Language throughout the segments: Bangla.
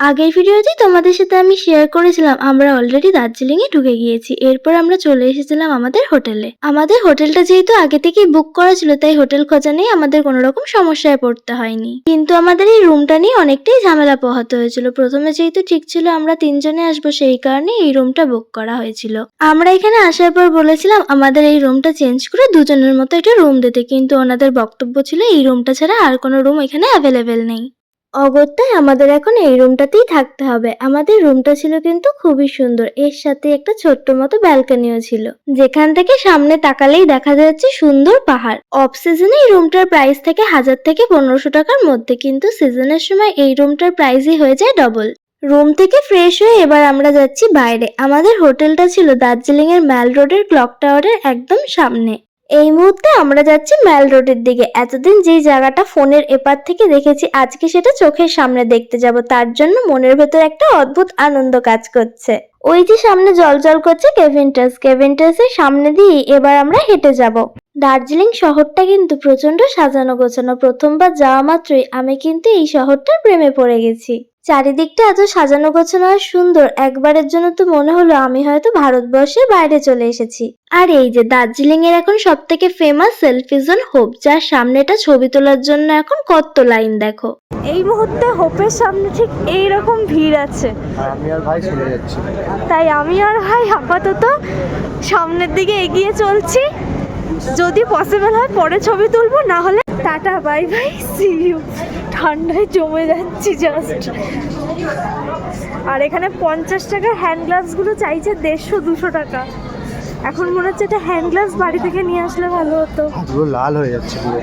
আগের ভিডিওতে তোমাদের সাথে আমি শেয়ার করেছিলাম আমরা অলরেডি দার্জিলিং এ ঢুকে গিয়েছি। এরপর আমরা চলে এসেছিলাম আমাদের হোটেলে। আমাদের হোটেলটা যেহেতু আগে থেকেই বুক করা ছিল তাই হোটেল খোঁজা নিয়ে আমাদের কোনো রকম সমস্যায় পড়তে হয়নি। কিন্তু আমাদের এই রুমটা নিয়ে অনেকটাই ঝামেলা পোহাতে হয়েছিল। প্রথমে যেহেতু ঠিক ছিল আমরা 3 জনে আসবো সেই কারণে এই রুমটা বুক করা হয়েছিল। আমরা এখানে আসার পর বলেছিলাম আমাদের এই রুমটা চেঞ্জ করে 2 জনের মতো একটা রুম দিতে, কিন্তু ওনাদের বক্তব্য ছিল এই রুমটা ছাড়া আর কোনো রুম এখানে অ্যাভেলেবেল নেই। অগত্যায় আমাদের এখন এই রুমটাতেই থাকতে হবে। আমাদের রুমটা ছিল কিন্তু খুবই সুন্দর, এর সাথে একটা ছোট্ট মতো ব্যালকনিও ছিল যেখান থেকে সামনে তাকালেই দেখা যাচ্ছে সুন্দর পাহাড়। অফ সিজনে এই রুমটার প্রাইস থেকে 1000 থেকে 1500 টাকার মধ্যে, কিন্তু সিজনের সময় এই রুমটার প্রাইসই হয়ে যায় ডবল। রুম থেকে ফ্রেশ হয়ে এবার আমরা যাচ্ছি বাইরে। আমাদের হোটেলটা ছিল দার্জিলিং এর ম্যাল রোডের ক্লক টাওয়ারের একদম সামনে। এই মুহূর্তে আমরা যাচ্ছি ম্যাল রোডের দিকে। এতদিন যেই জায়গাটা ফোনের এপার থেকে দেখেছি আজকে সেটা চোখের সামনে দেখতে যাব, তার জন্য মনের ভেতর একটা অদ্ভুত আনন্দ কাজ করছে। ওই যে সামনে জল করছে কেভেন্টাসের সামনে দিয়ে এবার আমরা হেঁটে যাব। দার্জিলিং শহরটা কিন্তু প্রচন্ড সাজানো গোছানো। প্রথমবার যাওয়া মাত্রই আমি কিন্তু এই শহরটার প্রেমে পড়ে গেছি। চারিদিকটা এত সাজানো গোছানো আর সুন্দর, একবারের জন্য তো মনে হলো আমি হয়তো ভারতবর্ষের বাইরে চলে এসেছি। আর এই যে দার্জিলিং এর এখন সব থেকে ফেমাস সেলফি জোন হোপ, যার সামনেটা ছবি তোলার জন্য এখন কত লাইন দেখো। এই মুহূর্তে হোপের সামনে ঠিক এইরকম ভিড় আছে, আমি আর ভাই চলে যাচ্ছি। তাই আমি আর ভাই আপাতত সামনের দিকে এগিয়ে চলছি। যদি পসিবল হয় পরে ছবি তুলবো, না হলে tata bye bye see you. ঠান্ডায় জমে যাচ্ছি জাস্ট। আর এখানে 50 টাকার হ্যান্ড গ্লাভসগুলো চাইছে 150-200 টাকা। এখন মনে হচ্ছে এটা হ্যান্ড গ্লাভস বাড়ি থেকে নিয়ে আসলে ভালো হতো। পুরো লাল হয়ে যাচ্ছে পুরো।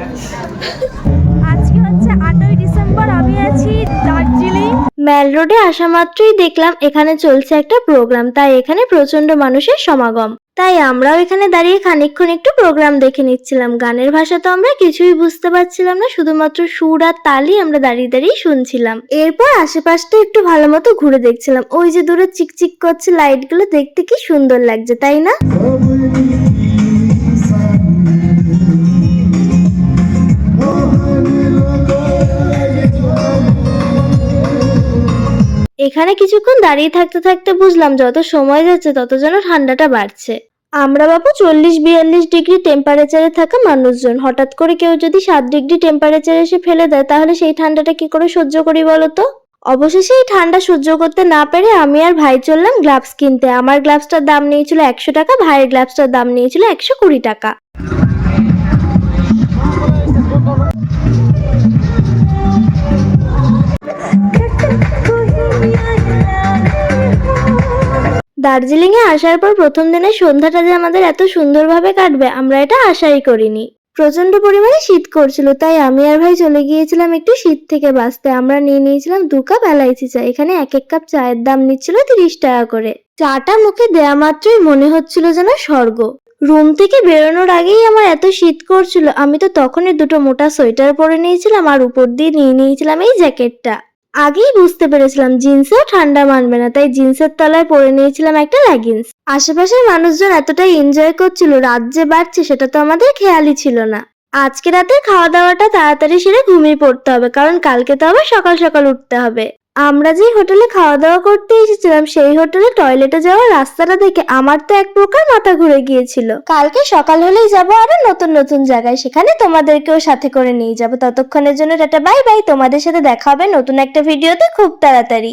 আজকে হচ্ছে 8ই ডিসেম্বর, আমি আছি দার্জিলিং। ম্যাল রোডে আসা মাত্রই দেখলাম এখানে চলছে একটা প্রোগ্রাম, তাই এখানে প্রচন্ড মানুষের সমাগম। তাই আমরাও এখানে দাঁড়িয়ে খানিকক্ষণ একটু প্রোগ্রাম দেখে নিচ্ছিলাম। গানের ভাষা তো আমরা কিছুই বুঝতে পারছিলাম না, শুধুমাত্র সুর আর তালই আমরা দাঁড়িয়ে দাঁড়িয়ে শুনছিলাম। এরপর আশেপাশটা একটু ভালো মতো ঘুরে দেখছিলাম। ওই যে দূরে চিকচিক করছে লাইটগুলো, দেখতে কি সুন্দর লাগছে তাই না? এখানে কিছুক্ষণ দাঁড়িয়ে থাকতে থাকতে বুঝলাম যত সময় যাচ্ছে তত যেন ঠান্ডাটা বাড়ছে। আমরা বাবু 40-42 ডিগ্রি টেম্পারেচারে থাকা মানুষজন, হঠাৎ করে কেউ যদি 7 ডিগ্রি টেম্পারেচারে এসে ফেলে দেয় তাহলে সেই ঠান্ডাটা কি করে সহ্য করি বলতো? অবশেষে এই ঠান্ডা সহ্য করতে না পেরে আমি আর ভাই চললাম গ্লাভস কিনতে। আমার গ্লাভসটার দাম নিয়েছিল 100 টাকা, ভাইয়ের গ্লাভসটার দাম নিয়েছিল 120 টাকা। দার্জিলিং এ আসার পর প্রথম দিনের সন্ধ্যাটা যে আমাদের এত সুন্দরভাবে কাটবে আমরা এটা আশাই করিনি। প্রচন্ড পরিমাণে শীত করছিল, তাই আমি আর ভাই চলে গিয়েছিলাম একটু শীত থেকে বাঁচতে। আমরা নিয়ে নিয়েছিলাম 2 কাপ এলাইচি চা। এখানে এক কাপ চায়ের দাম নিচ্ছিল 30 টাকা করে। চাটা মুখে দেয়া মাত্রই মনে হচ্ছিল যেন স্বর্গ। রুম থেকে বেরোনোর আগেই আমার এত শীত করছিল, আমি তো তখনই 2টো মোটা সোয়েটার পরে নিয়েছিলাম আর উপর দিয়ে নিয়ে নিয়েছিলাম এই জ্যাকেটটা। আগেই বুঝতে পেরেছিলাম জিন্সেও ঠান্ডা মানবে না, তাই জিন্সের তলায় পরে নিয়েছিলাম একটা লেগিংস। আশেপাশের মানুষজন এতটাই এনজয় করছিল, রাত যে বাড়ছে সেটা তো আমাদের খেয়ালই ছিল না। আজকে রাতের খাওয়া দাওয়াটা তাড়াতাড়ি সেরে ঘুমিয়ে পড়তে হবে, কারণ কালকে তো আবার সকাল সকাল উঠতে হবে। আমরা যেই হোটেলে খাওয়া দাওয়া করতে এসেছিলাম সেই হোটেলে টয়লেটে যাওয়ার রাস্তাটা দেখে আমার তো এক প্রকার মাথা ঘুরে গিয়েছিল। কালকে সকাল হলেই যাবো আরো নতুন নতুন জায়গায়, সেখানে তোমাদেরকেও সাথে করে নিয়ে যাবো। ততক্ষণের জন্য টাটা বাই বাই। তোমাদের সাথে দেখা হবে নতুন একটা ভিডিওতে খুব তাড়াতাড়ি।